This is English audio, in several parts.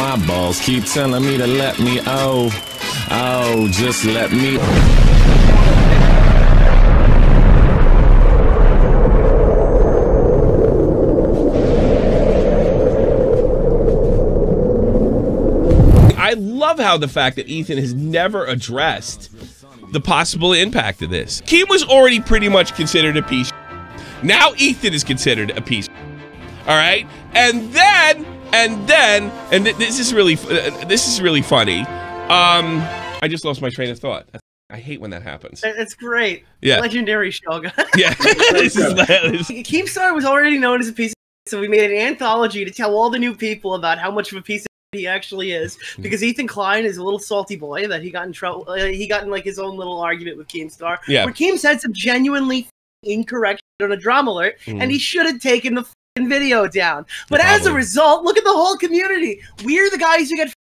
my balls keep telling me to let me, oh, just let me. I love how the fact that Ethan has never addressed the possible impact of this. Keem was already pretty much considered a piece. Now Ethan is considered a piece. All right, and this is really funny. I just lost my train of thought. I hate when that happens. It's great. Yeah. Legendary Shogun. Yeah. Keemstar was already known as a piece of shit, so we made an anthology to tell all the new people about how much of a piece of shit he actually is. Because Ethan Klein is a little salty boy that he got in trouble. He got in like his own little argument with Keemstar. Yeah. Where Keem said some genuinely incorrect shit on a Drama Alert, and he should have taken the video down. But as a result, look at the whole community. We're the guys who get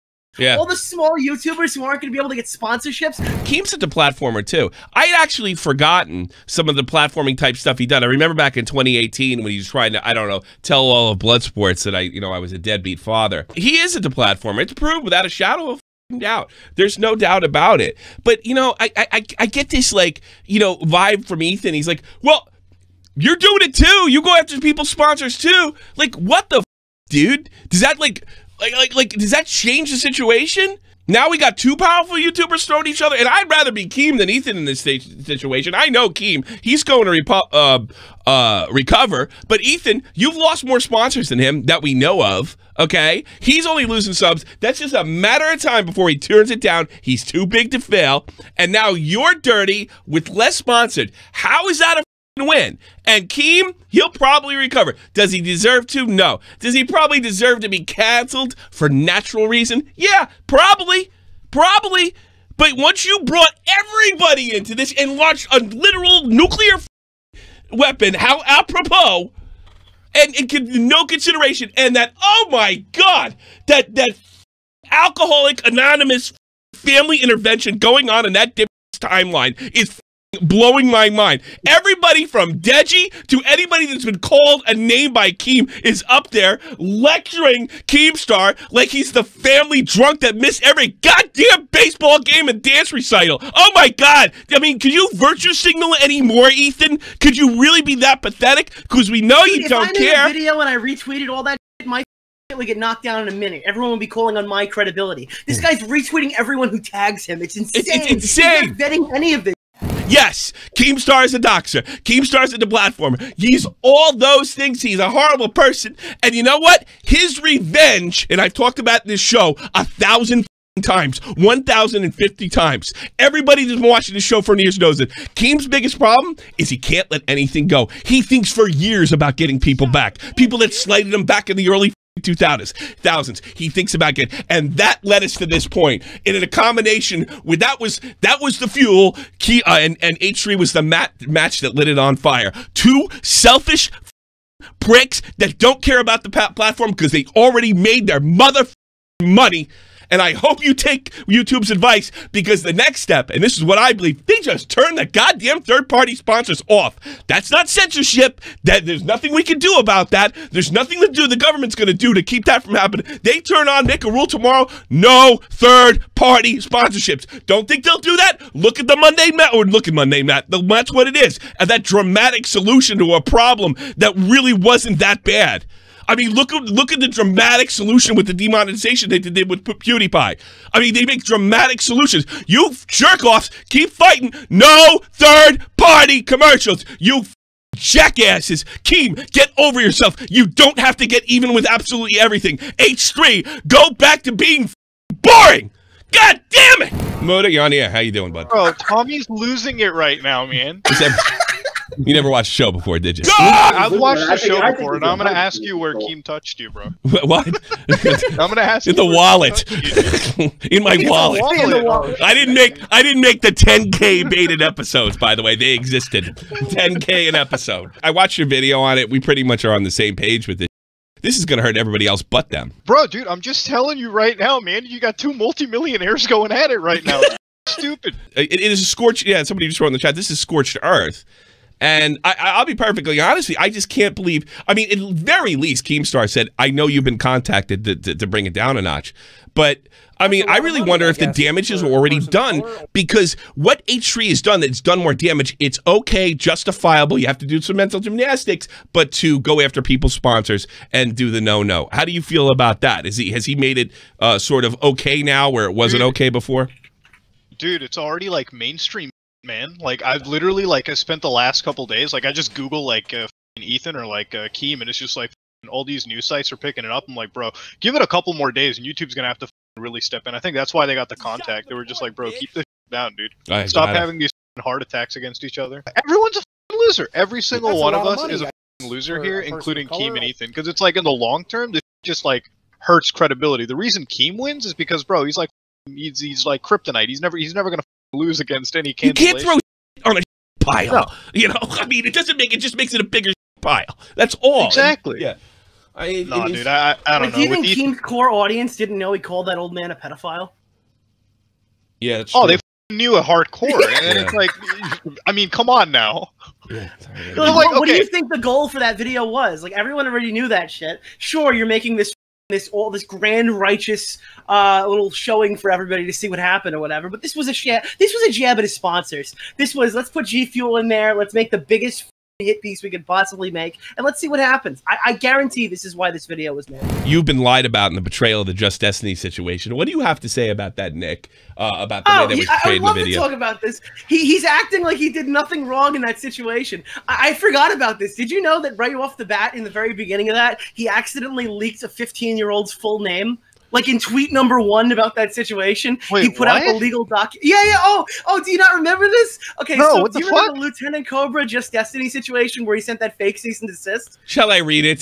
all the small YouTubers who aren't going to be able to get sponsorships. Keem's such a platformer too. I had actually forgotten some of the platforming type stuff he done. I remember back in 2018 when he was trying to, I don't know, tell all of Bloodsports that I was a deadbeat father. He isn't a platformer. It's proved without a shadow of doubt. There's no doubt about it. But I get this vibe from Ethan. He's like, well, you're doing it too. You go after people's sponsors too. Like, what the dude? Does that does that change the situation? Now we got two powerful YouTubers throwing each other, and I'd rather be Keem than Ethan in this situation. I know Keem, he's going to recover, but Ethan, you've lost more sponsors than him that we know of, okay? He's only losing subs. That's just a matter of time before he turns it down. He's too big to fail, and now you're dirty with less sponsored. How is that a win? And Keem, he'll probably recover. Does he deserve to? No. Does he probably deserve to be canceled for natural reason? Yeah, probably. But once you brought everybody into this and launched a literal nuclear weapon, how apropos, and no consideration, and that, oh my God, that Alcoholic Anonymous family intervention going on in that timeline is blowing my mind. Everybody from Deji to anybody that's been called a name by Keem is up there lecturing Keemstar like he's the family drunk that missed every goddamn baseball game and dance recital. Oh my God. I mean, could you virtue signal anymore, Ethan? Could you really be that pathetic? Because we know you don't care. If I made a video and I retweeted all that shit, my shit would get knocked down in a minute. Everyone would be calling on my credibility. This guy's retweeting everyone who tags him. It's insane. It's insane. He's not vetting any of this. Yes, Keemstar is a doxer. Keemstar's a platformer. He's all those things. He's a horrible person. And you know what? His revenge, and I've talked about this show 1,000 times, 1,050 times. Everybody that's been watching this show for years knows it. Keem's biggest problem is he can't let anything go. He thinks for years about getting people back. People that slighted him back in the early 2000s. He thinks about it, and that led us to this point. And in a combination with that was the fuel. And H3 was the match that lit it on fire. Two selfish pricks that don't care about the platform because they already made their mother money. And I hope you take YouTube's advice, because the next step, and this is what I believe, they just turn the goddamn third-party sponsors off. That's not censorship. There's nothing we can do about that. There's nothing the government's going to do to keep that from happening. They turn on, make a rule tomorrow, no third-party sponsorships. Don't think they'll do that? Look at the Monday Mat, or look at Monday Mat. That's what it is. And that dramatic solution to a problem that really wasn't that bad. I mean, look at the dramatic solution with the demonetization they did with PewDiePie. I mean, they make dramatic solutions. You jerk-offs, keep fighting. No third-party commercials. You jackasses. Keem, get over yourself. You don't have to get even with absolutely everything. H3, go back to being boring. God damn it! Moda, you're on the air. How you doing, bud? Bro, Tommy's losing it right now, man. You never watched the show before, did you? I've watched the show before, and I'm going to ask you where Keem touched you, bro. What? I'm going to ask you. In the wallet. In my wallet. I didn't make the 10K baited episodes, by the way. They existed. 10K an episode. I watched your video on it. We pretty much are on the same page with it. This is going to hurt everybody else but them. Bro, dude, I'm just telling you right now, man. You got two multimillionaires going at it right now. It's stupid. It is a scorched... Yeah, somebody just wrote in the chat, this is scorched earth. And I'll be perfectly honest with you, I just can't believe. I mean, at very least, Keemstar said, "I know you've been contacted to bring it down a notch," but. I mean, I really wonder if the damage is already done, because what H3 has done that's done more damage, it's okay, justifiable. You have to do some mental gymnastics, but to go after people's sponsors and do the no. How do you feel about that? Has he made it sort of okay now where it wasn't okay before? Dude, it's already like mainstream, man. Like I've literally I spent the last couple days, like I just Google like Ethan or like Keem, and it's just like all these news sites are picking it up. I'm like, bro, give it a couple more days and YouTube's gonna have to really step in. I think that's why they got the contact. They were just like, bro, keep this down, dude. Stop having these heart attacks against each other. Everyone's a loser. Every single one of us is a loser here, including Keem and Ethan. Because it's like in the long term, this just like hurts credibility. The reason Keem wins is because, bro, he's like kryptonite. He's never gonna lose against any cancellation. You can't throw on a pile. No. You know, I mean, it just makes it a bigger pile. That's all. Exactly. Yeah. No, dude, I don't know. Do you think Keem's core audience didn't know he called that old man a pedophile? Yeah, that's true. They knew a hardcore, and it's like, I mean, come on now. Yeah, what do you think the goal for that video was? Like, everyone already knew that shit. Sure, you're making this grand righteous little showing for everybody to see what happened or whatever, but this was a jab at his sponsors. This was, let's put G Fuel in there, let's make the biggest hit piece we could possibly make, and let's see what happens. I guarantee this is why this video was made. You've been lied about in the betrayal of the Just Destiny situation. What do you have to say about that, Nick? About the way that was portrayed in the video? I would love to talk about this. He's acting like he did nothing wrong in that situation. I forgot about this. Did you know that right off the bat, in the very beginning of that, he accidentally leaked a 15-year-old's full name? Like in tweet number 1 about that situation, wait, he put out the legal doc. Yeah. Oh, do you not remember this? Okay, no, so what do you remember the Lieutenant Cobra Just Destiny situation where he sent that fake cease and desist? Shall I read it?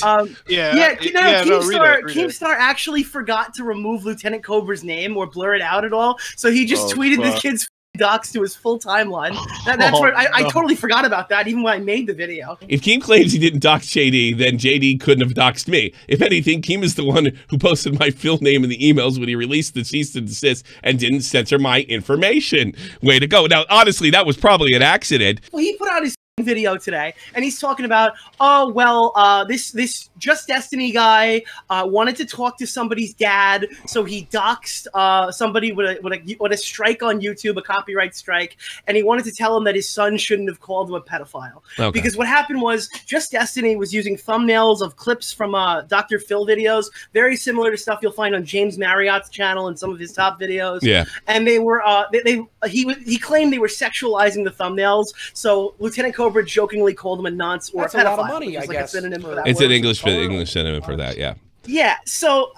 Keemstar actually forgot to remove Lieutenant Cobra's name or blur it out at all, so he just tweeted this kid's docs to his full timeline. That's where I totally forgot about that, even when I made the video. If Keem claims he didn't dox JD, then JD couldn't have doxed me. If anything, Keem is the one who posted my full name in the emails when he released the cease and desist and didn't censor my information. Way to go. Now, honestly, that was probably an accident. Well, he put out his video today, and he's talking about, oh, well, this Just Destiny guy wanted to talk to somebody's dad, so he doxed somebody with a strike on YouTube, a copyright strike, and he wanted to tell him that his son shouldn't have called him a pedophile. Okay. Because what happened was Just Destiny was using thumbnails of clips from Dr. Phil videos, very similar to stuff you'll find on James Marriott's channel and some of his top videos. Yeah. And they were he claimed they were sexualizing the thumbnails, so Lieutenant Cobra jokingly called him a nonce or a pedophile. A lot of money, I guess. A synonym for that. It's an English synonym for that, yeah. Yeah, so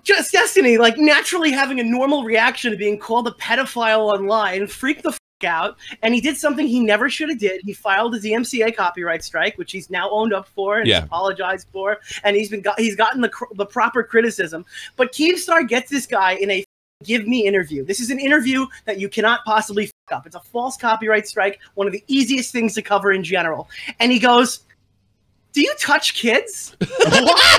Just Destiny, like, naturally having a normal reaction to being called a pedophile online, freaked the f out, and he did something he never should have did. He filed a DMCA copyright strike, which he's now owned up for and he's apologized for, and he's gotten the proper criticism. But Keemstar gets this guy in a give me interview. This is an interview that you cannot possibly fuck up. It's a false copyright strike, one of the easiest things to cover in general. And he goes, do you touch kids? What?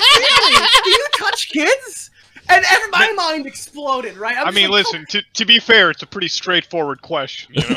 Do you touch kids? And my mind exploded, right? I mean, like, listen, to be fair, it's a pretty straightforward question. You know?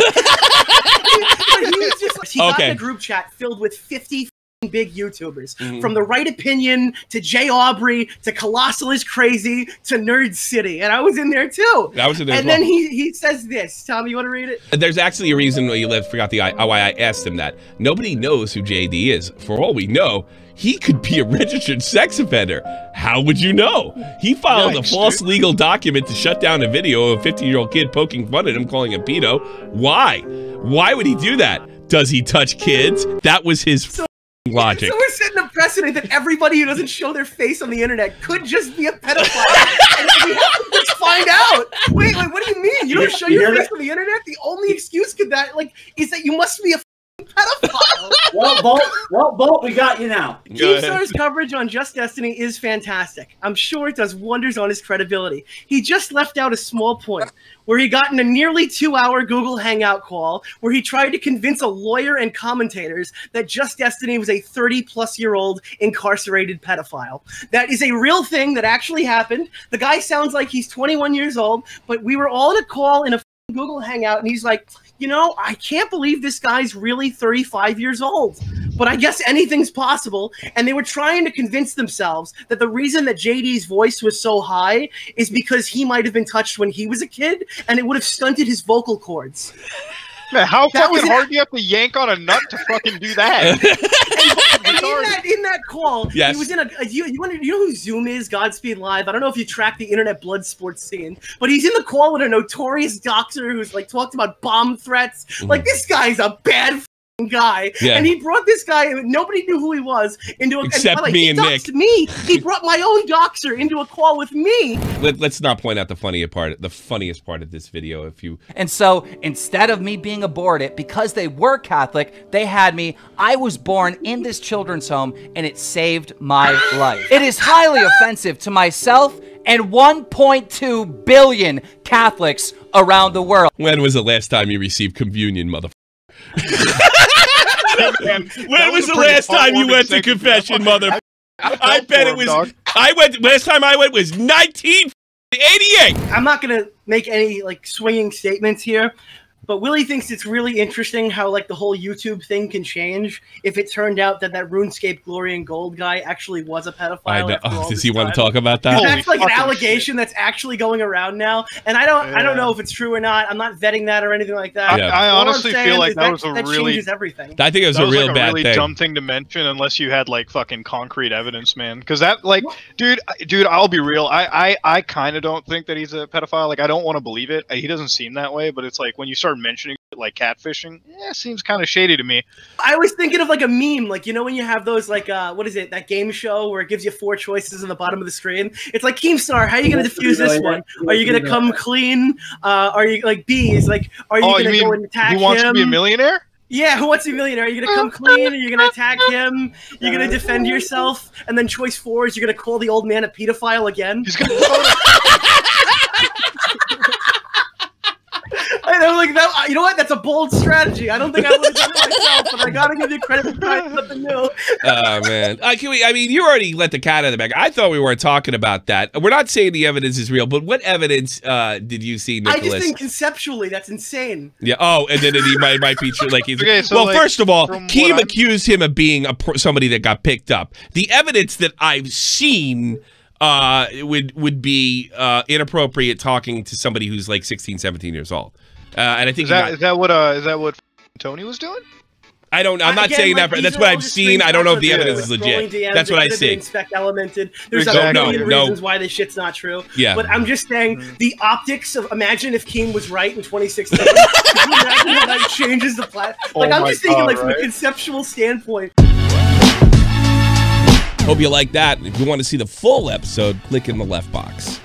He got in a group chat filled with 50 big YouTubers, from The Right Opinion to Jay Aubrey to Colossal is Crazy to Nerd City, and I was in there too. I was in there. And then he says this. Tom, you want to read it? There's actually a reason why you forgot why I asked him that. Nobody knows who JD is. For all we know, he could be a registered sex offender. How would you know? He filed a false legal document to shut down a video of a 15-year-old kid poking fun at him, calling him pedo. Why? Why would he do that? Does he touch kids? That was his logic. So we're setting a precedent that everybody who doesn't show their face on the internet could just be a pedophile. And we have to just find out. Wait, what do you mean? You don't show your face on the internet? The only excuse is that you must be a pedophile. Well, Bolt, we got you now. Keemstar's coverage on Just Destiny is fantastic. I'm sure it does wonders on his credibility. He just left out a small point where he got in a nearly 2-hour Google Hangout call where he tried to convince a lawyer and commentators that Just Destiny was a 30-plus-year-old incarcerated pedophile. That is a real thing that actually happened. The guy sounds like he's 21 years old, but we were all in a call in a Google Hangout, and he's like, you know, I can't believe this guy's really 35 years old, but I guess anything's possible. And they were trying to convince themselves that the reason that JD's voice was so high is because he might have been touched when he was a kid, and it would have stunted his vocal cords. Man, how fucking hard do you have to yank on a nut to fucking do that? in that call, yes. He was in a you know who Zoom is? Godspeed Live. I don't know if you track the internet blood sports scene, but he's in the call with a notorious doxer who's like talked about bomb threats. Like, this guy's a bad guy, and he brought this guy, nobody knew who he was, into a except me and Nick. He brought my own doxer into a call with me. Let's not point out the funniest part of this video. If you And so instead of me being aborted because they were Catholic, they had me. I was born in this children's home, and it saved my life. It is highly offensive to myself and 1.2 billion Catholics around the world. When was the last time you received communion, motherfucker? When was the last time you went to confession, mother? I bet it was. Last time I went was 1988. I'm not gonna make any like swinging statements here, but Willie thinks it's really interesting how like the whole YouTube thing can change if it turned out that RuneScape Glory and Gold guy actually was a pedophile. I know. Does he want to talk about that? That's like an allegation that's actually going around now, and I don't know if it's true or not. I'm not vetting that or anything like that. Yeah. I honestly feel like that was a really changes everything. I think it was a real bad thing. Dumb thing to mention unless you had like fucking concrete evidence, man. Because that like, dude, I'll be real. I kind of don't think that he's a pedophile. Like, I don't want to believe it. He doesn't seem that way, but it's like when you start mentioning it, like catfishing, seems kind of shady to me. I was thinking of like a meme, like, you know, when you have those like what is it, that game show where it gives you 4 choices on the bottom of the screen. It's like, Keemstar, how are you gonna defuse this one? Are you gonna come clean? Are you like B is like, are you gonna go and attack him? Who wants to be a millionaire? Yeah, who wants to be a millionaire? Are you gonna come clean? Are you gonna attack him? You're gonna defend yourself? And then choice 4 is you're gonna call the old man a pedophile again? He's gonna And I'm like, that, you know what? That's a bold strategy. I don't think I would have done it myself, but I gotta give you credit for trying something new. Oh, man. I mean, you already let the cat out of the bag. I thought we weren't talking about that. We're not saying the evidence is real, but what evidence did you see, Nicholas? I just think conceptually that's insane. Yeah. Oh, and then he might be like he's. Okay, so well, like, first of all, Keem accused him of being somebody that got picked up. The evidence that I've seen would be inappropriate talking to somebody who's like 16, 17 years old. And I think is that what Tony was doing? I don't. I'm not saying that. That's what I've seen. I don't know if the evidence is legit. That's what I see. Inspect elemented. There's a million reasons why this shit's not true. Yeah. But I'm just saying the optics of. Imagine if Keem was right in 2016. Imagine how that changes the platform. Like, I'm just thinking, like, from a conceptual standpoint. Hope you like that. If you want to see the full episode, click in the left box.